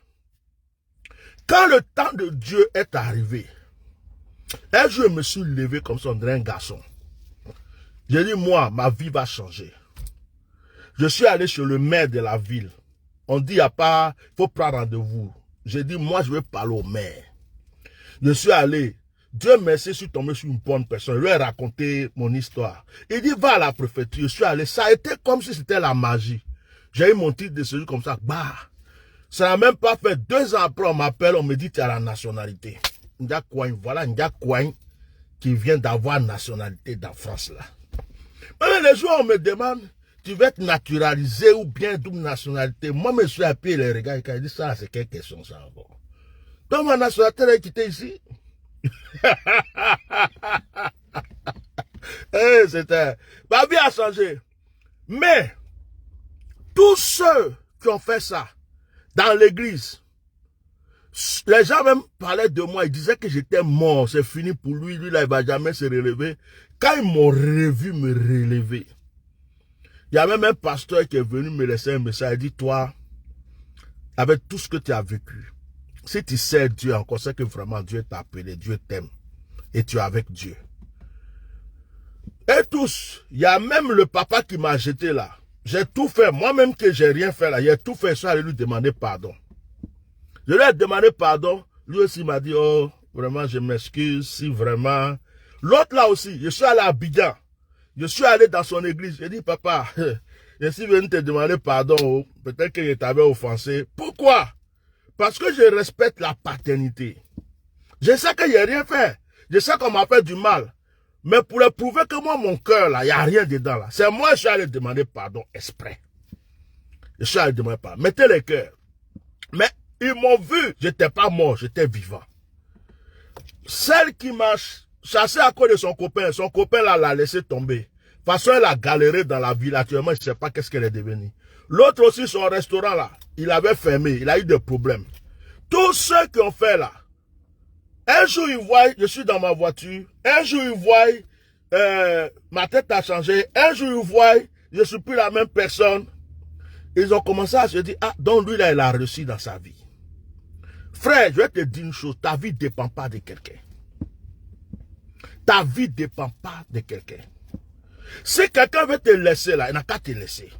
quand le temps de Dieu est arrivé, un jour, je me suis levé comme ça, on dirait un garçon. J'ai dit, moi, ma vie va changer. Je suis allé chez le maire de la ville. On dit, il faut prendre rendez-vous. J'ai dit, moi, je vais parler au maire. Je suis allé. Dieu merci, je suis tombé sur une bonne personne. Je lui ai raconté mon histoire. Il dit, va à la préfecture. Je suis allé. Ça a été comme si c'était la magie. J'ai eu mon titre de séjour comme ça. Bah. Ça n'a même pas fait 2 ans après, on m'appelle, on me dit, tu as la nationalité. Voilà, Ndia Kouagne qui vient d'avoir nationalité dans France, là. Mais les jours, on me demande, tu veux être naturalisé ou bien double nationalité. Moi, je me suis appuyé les regards, il dit ça, c'est quelle question ça encore. Donc, ma nationalité est quittée ici. C'était... Ma vie a changé. Mais, tous ceux qui ont fait ça, dans l'église, les gens même parlaient de moi, ils disaient que j'étais mort, c'est fini pour lui, là, il ne va jamais se relever. Quand ils m'ont revu me relever, il y a même un pasteur qui est venu me laisser un message, il dit, toi, avec tout ce que tu as vécu, si tu sais Dieu encore, c'est que vraiment Dieu t'a appelé, Dieu t'aime, et tu es avec Dieu. Et tous, il y a même le papa qui m'a jeté là. J'ai tout fait, moi-même que j'ai rien fait là, j'ai tout fait, je suis allé lui demander pardon. Je lui ai demandé pardon, lui aussi m'a dit, oh, vraiment, je m'excuse, si vraiment... L'autre là aussi, je suis allé à Abidjan. Je suis allé dans son église. J'ai dit, papa, je suis venu te demander pardon. Peut-être que je t'avais offensé. Pourquoi? Parce que je respecte la paternité. Je sais que je n'ai rien fait. Je sais qu'on m'a fait du mal. Mais pour le prouver que moi, mon cœur, là, il n'y a rien dedans, là. C'est moi, je suis allé demander pardon exprès. Je suis allé demander pardon. Mettez les cœurs. Mais ils m'ont vu. Je n'étais pas mort, j'étais vivant. Celle qui m'a chassé à cause de son copain là l'a laissé tomber. De toute façon, elle a galéré dans la ville. Actuellement, je ne sais pas qu'est-ce qu'elle est devenue. L'autre aussi, son restaurant là, il avait fermé. Il a eu des problèmes. Tous ceux qui ont fait là, un jour ils voient, je suis dans ma voiture. Un jour ils voient, ma tête a changé. Un jour ils voient, je ne suis plus la même personne. Ils ont commencé à se dire, ah, donc lui là, il a réussi dans sa vie. Frère, je vais te dire une chose, ta vie ne dépend pas de quelqu'un. Ta vie ne dépend pas de quelqu'un. Si quelqu'un veut te laisser là, il n'a qu'à te laisser.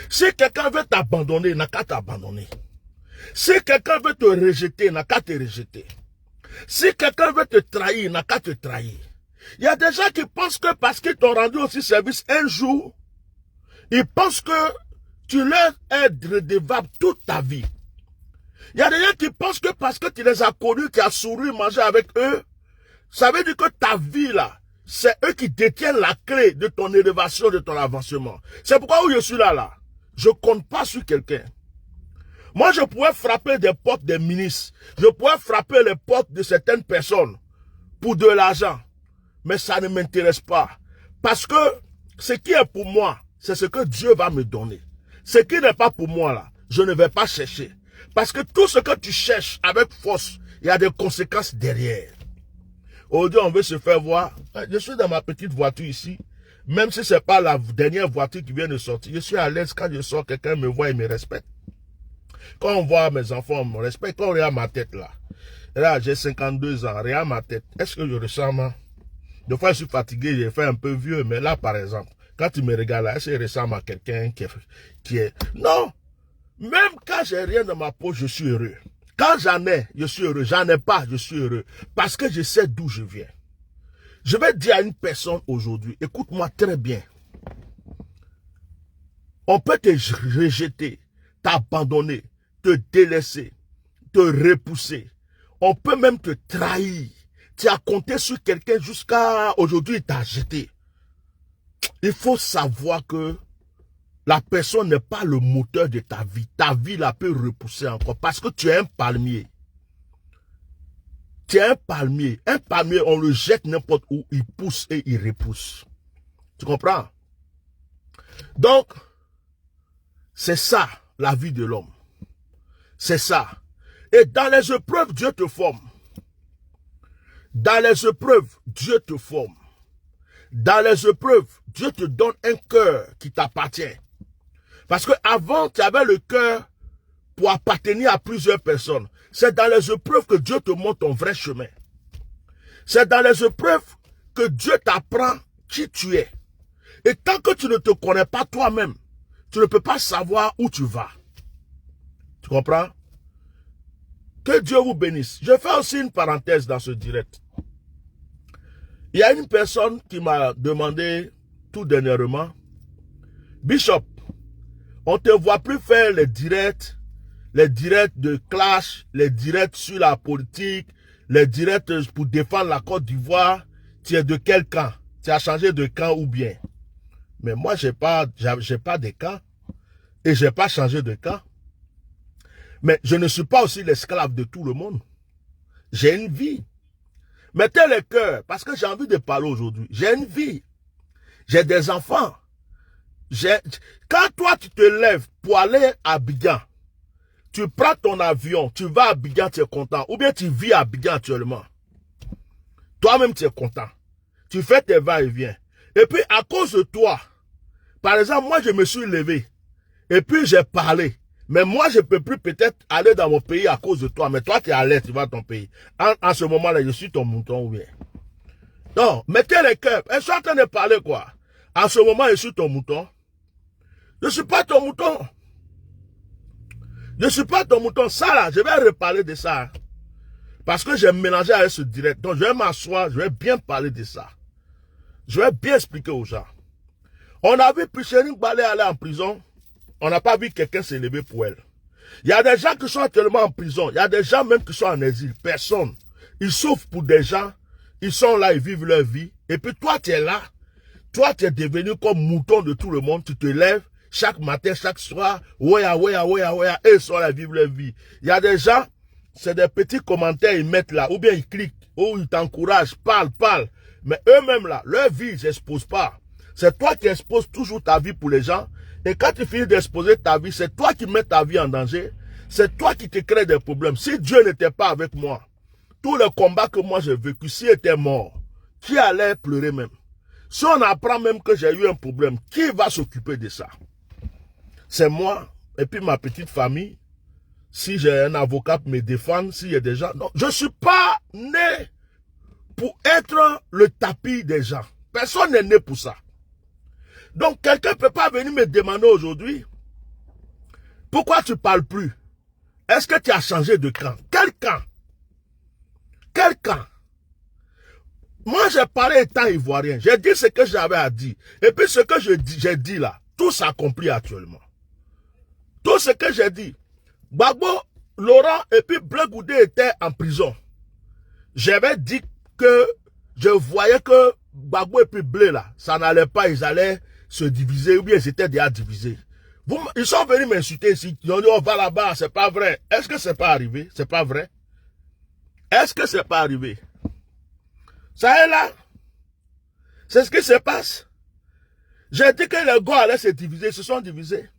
Si quelqu'un veut t'abandonner, il n'a qu'à t'abandonner. Si quelqu'un veut te rejeter, il n'a qu'à te rejeter. Si quelqu'un veut te trahir, il n'a qu'à te trahir. Il y a des gens qui pensent que parce qu'ils t'ont rendu aussi service un jour, ils pensent que tu leur es redevable toute ta vie. Il y a des gens qui pensent que parce que tu les as connus, tu as souri, mangé avec eux, ça veut dire que ta vie là, c'est eux qui détiennent la clé de ton élévation, de ton avancement. C'est pourquoi où je suis là, je ne compte pas sur quelqu'un. Moi, je pourrais frapper des portes des ministres. Je pourrais frapper les portes de certaines personnes pour de l'argent. Mais ça ne m'intéresse pas. Parce que ce qui est pour moi, c'est ce que Dieu va me donner. Ce qui n'est pas pour moi là, je ne vais pas chercher. Parce que tout ce que tu cherches avec force, il y a des conséquences derrière. Aujourd'hui, on veut se faire voir. Je suis dans ma petite voiture ici. Même si ce n'est pas la dernière voiture qui vient de sortir. Je suis à l'aise quand je sors, quelqu'un me voit et me respecte. Quand on voit mes enfants, on me respecte. Quand on regarde ma tête là. Là, j'ai 52 ans. Regarde ma tête. Est-ce que je ressens mal? Des fois, je suis fatigué, j'ai fait un peu vieux. Mais là, par exemple, quand tu me regardes là, est-ce que je ressemble à quelqu'un qui est... Non! Même quand j'ai rien dans ma peau, je suis heureux. Quand j'en ai, je suis heureux. J'en ai pas, je suis heureux. Parce que je sais d'où je viens. Je vais dire à une personne aujourd'hui, écoute-moi très bien. On peut te rejeter, t'abandonner, te délaisser, te repousser. On peut même te trahir. Tu as compté sur quelqu'un jusqu'à aujourd'hui, il t'a jeté. Il faut savoir que la personne n'est pas le moteur de ta vie. Ta vie la peut repousser encore parce que tu es un palmier. Tu es un palmier. Un palmier, on le jette n'importe où, il pousse et il repousse. Tu comprends? Donc, c'est ça la vie de l'homme. C'est ça. Et dans les épreuves, Dieu te forme. Dans les épreuves, Dieu te forme. Dans les épreuves, Dieu te donne un cœur qui t'appartient. Parce que avant, tu avais le cœur pour appartenir à plusieurs personnes. C'est dans les épreuves que Dieu te montre ton vrai chemin. C'est dans les épreuves que Dieu t'apprend qui tu es. Et tant que tu ne te connais pas toi-même, tu ne peux pas savoir où tu vas. Tu comprends? Que Dieu vous bénisse. Je fais aussi une parenthèse dans ce direct. Il y a une personne qui m'a demandé tout dernièrement, Bishop, on ne te voit plus faire les directs de clash, les directs sur la politique, les directs pour défendre la Côte d'Ivoire. Tu es de quel camp? Tu as changé de camp ou bien? Mais moi, j'ai pas de camp et j'ai pas changé de camp. Mais je ne suis pas aussi l'esclave de tout le monde. J'ai une vie. Mettez le cœur, parce que j'ai envie de parler aujourd'hui. J'ai une vie. J'ai des enfants. Quand toi, tu te lèves pour aller à Abidjan, tu prends ton avion, tu vas à Abidjan, tu es content. Ou bien tu vis à Abidjan actuellement. Toi-même, tu es content. Tu fais tes va-et-vient. Et puis, à cause de toi, par exemple, moi, je me suis levé. Et puis, j'ai parlé. Mais moi, je ne peux plus peut-être aller dans mon pays à cause de toi. Mais toi, tu es à l'aise, tu vas à ton pays. En ce moment-là, je suis ton mouton ou bien. Non, mettez les cœurs. Je suis en train de parler quoi? En ce moment, je suis ton mouton. Je ne suis pas ton mouton. Je ne suis pas ton mouton. Ça là, je vais reparler de ça. Parce que j'ai mélangé avec ce direct. Donc, je vais m'asseoir, je vais bien parler de ça. Je vais bien expliquer aux gens. On a vu Pichering Balé aller en prison. On n'a pas vu quelqu'un se lever pour elle. Il y a des gens qui sont actuellement en prison. Il y a des gens même qui sont en exil. Personne. Ils souffrent pour des gens. Ils sont là, ils vivent leur vie. Et puis toi, tu es là. Toi, tu es devenu comme mouton de tout le monde. Tu te lèves chaque matin, chaque soir. Ouya, ouya, ouya, ouya. Et ils sont là, ils vivent leur vie. Il y a des gens, c'est des petits commentaires ils mettent là. Ou bien ils cliquent. Ou ils t'encouragent. Parle. Mais eux-mêmes là, leur vie, ils n'exposent pas. C'est toi qui exposes toujours ta vie pour les gens. Et quand tu finis d'exposer ta vie, c'est toi qui mets ta vie en danger. C'est toi qui te crée des problèmes. Si Dieu n'était pas avec moi, tout le combat que moi j'ai vécu, s'il était mort, qui allait pleurer même? Si on apprend même que j'ai eu un problème, qui va s'occuper de ça? C'est moi et puis ma petite famille. Si j'ai un avocat pour me défendre, s'il y a des gens... Non, je ne suis pas né pour être le tapis des gens. Personne n'est né pour ça. Donc, quelqu'un ne peut pas venir me demander aujourd'hui, pourquoi tu ne parles plus? Est-ce que tu as changé de camp? Quel camp? Quel camp? Moi, j'ai parlé étant ivoirien. J'ai dit ce que j'avais à dire. Et puis, ce que j'ai dit là, tout s'accomplit actuellement. Tout ce que j'ai dit. Gbagbo, Laurent et puis Blé Goudé étaient en prison. J'avais dit que je voyais que Gbagbo et puis Blé là, ça n'allait pas, ils allaient se diviser, ou bien ils étaient déjà divisés. Ils sont venus m'insulter ici. Ils ont dit, on va là-bas, c'est pas vrai. Est-ce que c'est pas arrivé? C'est pas vrai? Est-ce que c'est pas arrivé? Ça est là. C'est ce qui se passe. J'ai dit que les gars allaient se diviser, ils se sont divisés.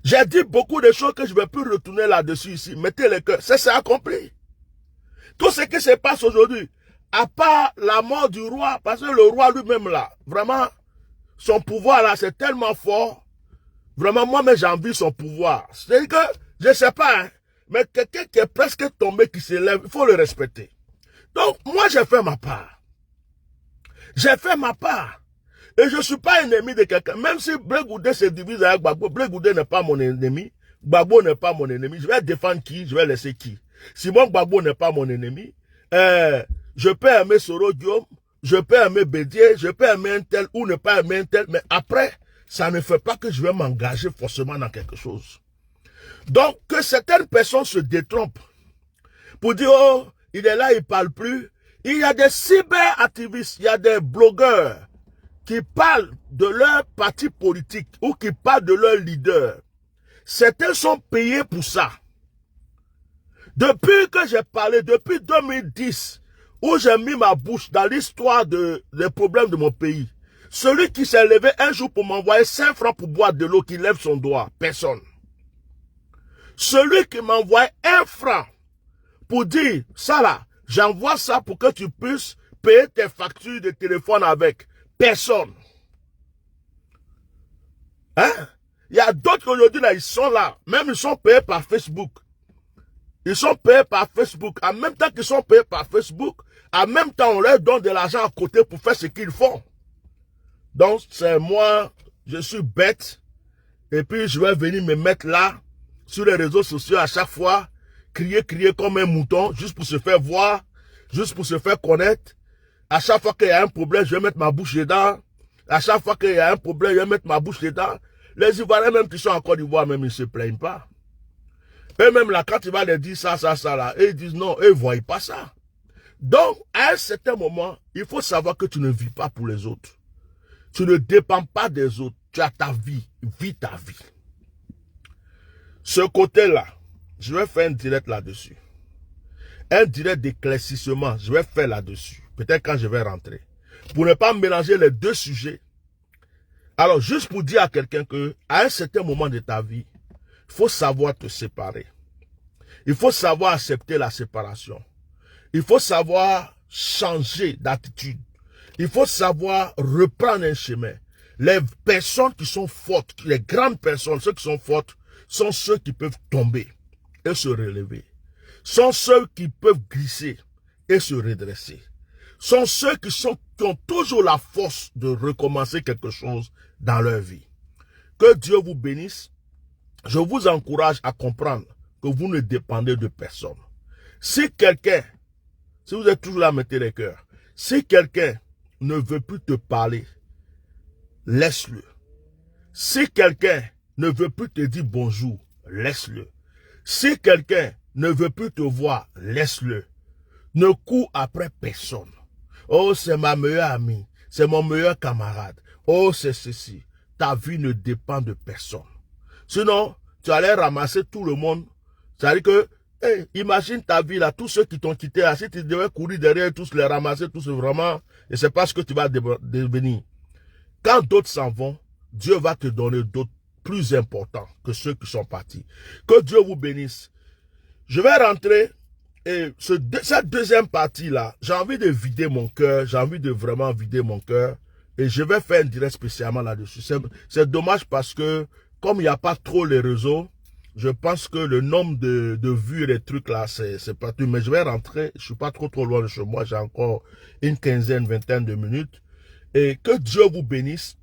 J'ai dit beaucoup de choses que je ne vais plus retourner là-dessus ici. Mettez le cœur. C'est accompli. Tout ce qui se passe aujourd'hui, à part la mort du roi, parce que le roi lui-même là, vraiment, son pouvoir là, c'est tellement fort. Vraiment, moi-même, j'envie son pouvoir. C'est-à-dire que, je ne sais pas, hein, mais quelqu'un qui est presque tombé, qui s'élève, il faut le respecter. Donc, moi, j'ai fait ma part. J'ai fait ma part. Et je ne suis pas ennemi de quelqu'un. Même si Blé Goudé se divise avec Gbagbo, Blé Goudé n'est pas mon ennemi. Gbagbo n'est pas mon ennemi. Je vais défendre qui? Je vais laisser qui? Si mon Gbagbo n'est pas mon ennemi, je peux aimer Soro Diom, je peux aimer Bédier, je peux aimer un tel ou ne pas aimer un tel, mais après, ça ne fait pas que je vais m'engager forcément dans quelque chose. Donc, que certaines personnes se détrompent pour dire, oh, il est là, il ne parle plus. Il y a des cyber-activistes, il y a des blogueurs qui parlent de leur parti politique ou qui parlent de leur leader. Certains sont payés pour ça. Depuis que j'ai parlé, depuis 2010, où j'ai mis ma bouche dans l'histoire des problèmes de mon pays, celui qui s'est levé un jour pour m'envoyer 5 francs pour boire de l'eau, qui lève son doigt, personne. Celui qui m'envoie 1 franc pour dire, ça là, j'envoie ça pour que tu puisses payer tes factures de téléphone avec, personne. Hein? Il y a d'autres aujourd'hui là, ils sont là, même ils sont payés par Facebook. Ils sont payés par Facebook. En même temps qu'ils sont payés par Facebook, en même temps, on leur donne de l'argent à côté pour faire ce qu'ils font. Donc, c'est moi, je suis bête. Et puis, je vais venir me mettre là, sur les réseaux sociaux à chaque fois, crier comme un mouton, juste pour se faire voir, juste pour se faire connaître. À chaque fois qu'il y a un problème, je vais mettre ma bouche dedans. À chaque fois qu'il y a un problème, je vais mettre ma bouche dedans. Les Ivoiriens, même qui sont en Côte d'Ivoire, même ils ne se plaignent pas. Eux-mêmes, là, quand tu vas leur dire ça, là, ils disent non, eux ne voient pas ça. Donc, à un certain moment, il faut savoir que tu ne vis pas pour les autres. Tu ne dépends pas des autres. Tu as ta vie. Vis ta vie. Ce côté-là, je vais faire un direct là-dessus. Un direct d'éclaircissement, je vais faire là-dessus. Peut-être quand je vais rentrer. Pour ne pas mélanger les deux sujets. Alors, juste pour dire à quelqu'un que, à un certain moment de ta vie, il faut savoir te séparer. Il faut savoir accepter la séparation. Il faut savoir changer d'attitude. Il faut savoir reprendre un chemin. Les personnes qui sont fortes, les grandes personnes, ceux qui sont fortes, sont ceux qui peuvent tomber et se relever. Sont ceux qui peuvent glisser et se redresser. Sont ceux qui ont toujours la force de recommencer quelque chose dans leur vie. Que Dieu vous bénisse. Je vous encourage à comprendre que vous ne dépendez de personne. Si vous êtes toujours là, mettez les cœurs. Si quelqu'un ne veut plus te parler, laisse-le. Si quelqu'un ne veut plus te dire bonjour, laisse-le. Si quelqu'un ne veut plus te voir, laisse-le. Ne cours après personne. Oh, c'est ma meilleure amie, c'est mon meilleur camarade. Oh, c'est ceci. Ta vie ne dépend de personne. Sinon, tu allais ramasser tout le monde. C'est-à-dire que, hey, imagine ta vie là, tous ceux qui t'ont quitté là, si tu devais courir derrière tous, les ramasser tous vraiment, et c'est pas ce que tu vas devenir. Quand d'autres s'en vont, Dieu va te donner d'autres plus importants que ceux qui sont partis. Que Dieu vous bénisse. Je vais rentrer, et cette deuxième partie-là, j'ai envie de vider mon cœur, j'ai envie de vraiment vider mon cœur, et je vais faire un direct spécialement là-dessus. C'est dommage parce que, comme il n'y a pas trop les réseaux, je pense que le nombre de vues et les trucs là, c'est pas tout. Mais je vais rentrer, je suis pas trop loin de chez moi, j'ai encore une quinzaine, vingtaine de minutes. Et que Dieu vous bénisse.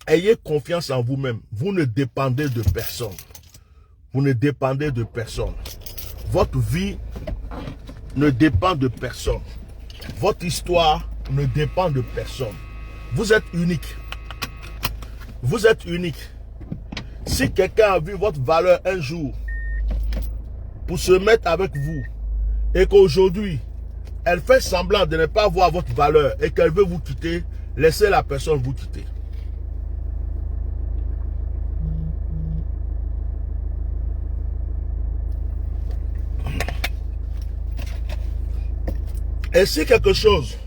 Ayez confiance en vous-même. Vous ne dépendez de personne. Vous ne dépendez de personne. Votre vie ne dépend de personne. Votre histoire ne dépend de personne. Vous êtes unique. Vous êtes unique. Si quelqu'un a vu votre valeur un jour pour se mettre avec vous et qu'aujourd'hui, elle fait semblant de ne pas voir votre valeur et qu'elle veut vous quitter, laissez la personne vous quitter. Et si quelque chose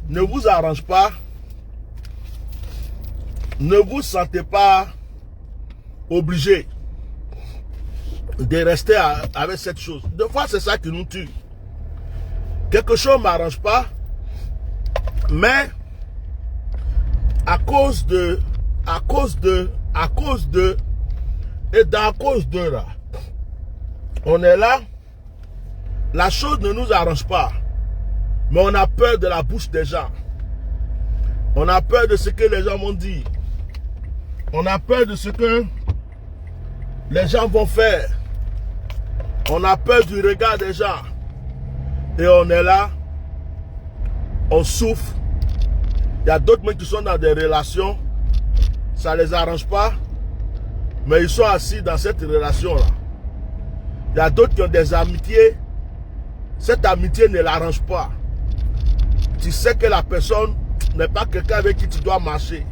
ne vous arrange pas, ne vous sentez pas obligé de rester avec cette chose. Des fois, c'est ça qui nous tue. Quelque chose ne m'arrange pas, mais à cause de là, on est là, la chose ne nous arrange pas. Mais on a peur de la bouche des gens. On a peur de ce que les gens vont dire. On a peur de ce que les gens vont faire. On a peur du regard des gens. Et on est là. On souffre. Il y a d'autres mecs qui sont dans des relations. Ça ne les arrange pas. Mais ils sont assis dans cette relation-là. Il y a d'autres qui ont des amitiés. Cette amitié ne l'arrange pas. Tu sais que la personne n'est pas quelqu'un avec qui tu dois marcher.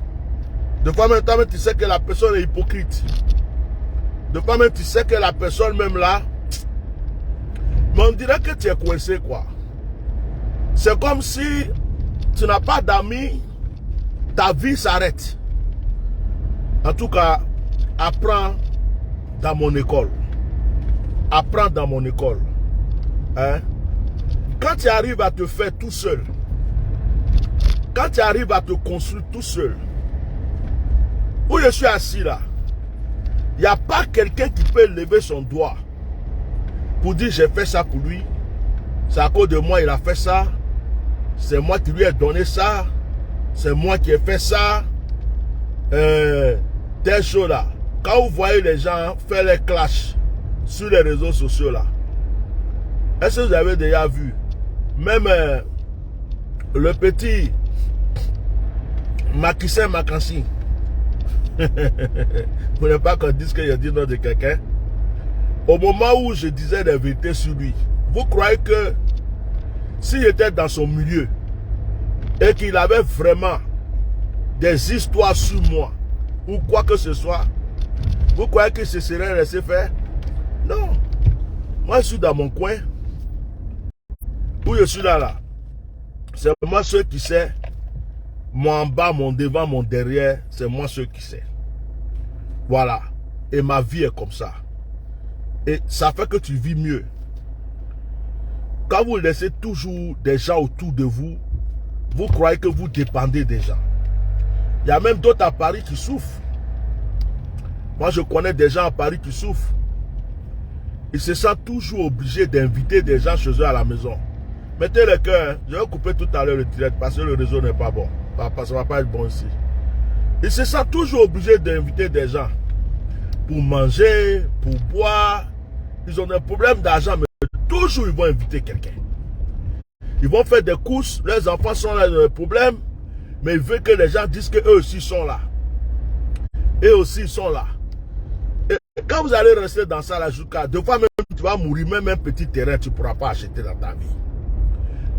De fois même temps, tu sais que la personne est hypocrite. De fois même, tu sais que la personne même là, mais on dirait que tu es coincé quoi. C'est comme si tu n'as pas d'amis, ta vie s'arrête. En tout cas, apprends dans mon école. Apprends dans mon école. Hein? Quand tu arrives à te faire tout seul, quand tu arrives à te construire tout seul, où je suis assis là, il n'y a pas quelqu'un qui peut lever son doigt pour dire j'ai fait ça pour lui, c'est à cause de moi il a fait ça, c'est moi qui lui ai donné ça, c'est moi qui ai fait ça, telle chose là. Quand vous voyez les gens faire les clashs sur les réseaux sociaux là, est-ce que vous avez déjà vu, même le petit Makissé Makansi, vous n'avez pas qu'on dise que je dis nom de quelqu'un. Au moment où je disais des vérités sur lui, vous croyez que s'il était dans son milieu et qu'il avait vraiment des histoires sur moi ou quoi que ce soit, vous croyez qu'il se serait laissé faire? Non. Moi, je suis dans mon coin. Où je suis là. C'est moi ceux qui sait. Moi en bas, mon devant, mon derrière, c'est moi ceux qui sait. Voilà. Et ma vie est comme ça. Et ça fait que tu vis mieux. Quand vous laissez toujours des gens autour de vous, vous croyez que vous dépendez des gens. Il y a même d'autres à Paris qui souffrent. Moi, je connais des gens à Paris qui souffrent. Ils se sentent toujours obligés d'inviter des gens chez eux à la maison. Mettez le cœur, hein. Je vais couper tout à l'heure le direct parce que le réseau n'est pas bon. Ça ne va pas être bon ici. Ils se sentent toujours obligés d'inviter des gens pour manger, pour boire. Ils ont un problème d'argent, mais toujours ils vont inviter quelqu'un. Ils vont faire des courses, leurs enfants sont là dans le problème, mais ils veulent que les gens disent qu'eux aussi sont là. Eux aussi ils sont là. Et quand vous allez rester dans ça là, jusqu'à deux fois même tu vas mourir, même un petit terrain, tu ne pourras pas acheter dans ta vie.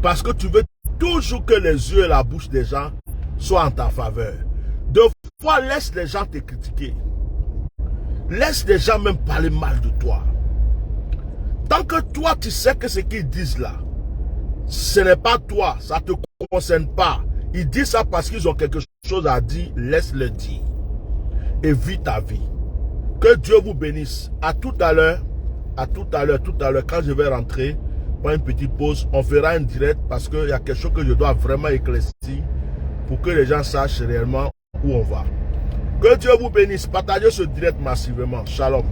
Parce que tu veux toujours que les yeux et la bouche des gens soient en ta faveur. Deux fois, laisse les gens te critiquer. Laisse les gens même parler mal de toi. Tant que toi, tu sais que ce qu'ils disent là, ce n'est pas toi, ça ne te concerne pas. Ils disent ça parce qu'ils ont quelque chose à dire, laisse-le dire. Et vis ta vie. Que Dieu vous bénisse. À tout à l'heure, quand je vais rentrer, pour une petite pause, on fera un direct parce qu'il y a quelque chose que je dois vraiment éclaircir pour que les gens sachent réellement où on va. Que Dieu vous bénisse. Partagez ce direct massivement. Shalom.